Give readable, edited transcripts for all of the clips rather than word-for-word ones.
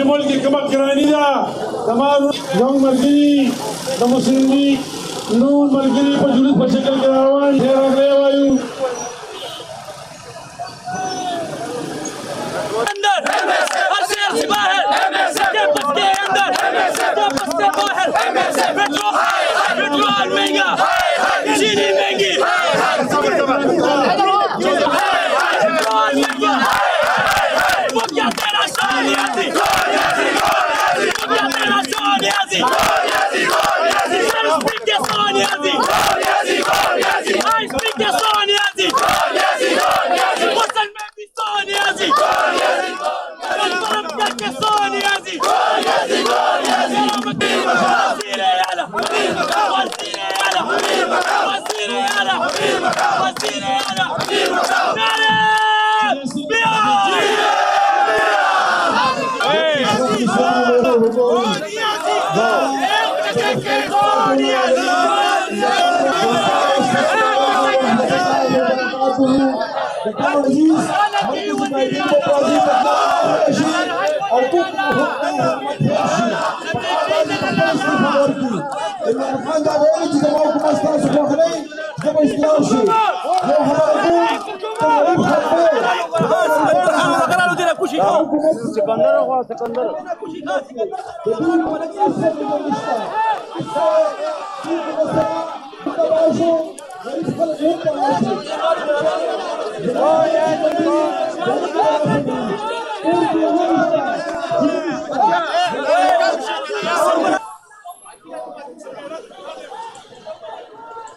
ملک کی کمک کرانی دا تمام یوم مرګي د مسلمانۍ نور مرګي په جلوس په شکل کې روان دي راغلي وایو اندر ارسل باهر كيف تسكي اندر كيف تسكي باهر بتروح الميجا جيني ميجي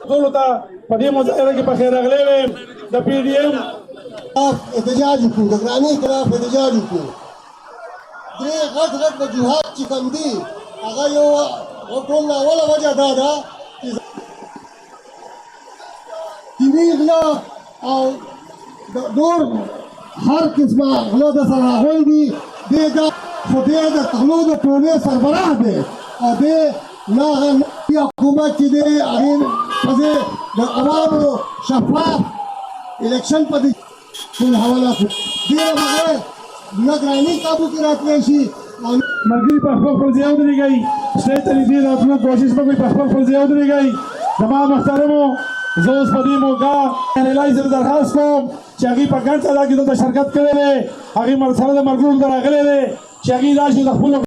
ټول ته په دې مظاهره کې په خیر راغلي وي د پی ډي ایم احتجاج وکړو د ګرانۍ خلاف احتجاج وکړو درې غټ وجوهات چې کوم دي هغه یو ټول اوله وجه دا ده چې طبي غلا او نور هر قسمه غلا د سره راغلي دي دې دا خو دې د تغلو د ټولنې سربراه دی او دې نه حکومت چې دی هغې پسې د عوامو شفاف الیکشن په دې ټول حواله کړو دې نه بغیر نه ګرانۍ قابو کې راتلی شي مرګي په خپل ځای ودرېږئ سټیج ته نږدې راتلو کوشش وکړئ په خپل ځای ودرېږئ زما محترمو زه اوس په دې موقع انیلایزر درخواست کوم چې هغې په ګڼ تعداد کې دلته شرکت کړی دی هغې سره د ملګرو دلته راغلی دی چې هغې راشي د خپلو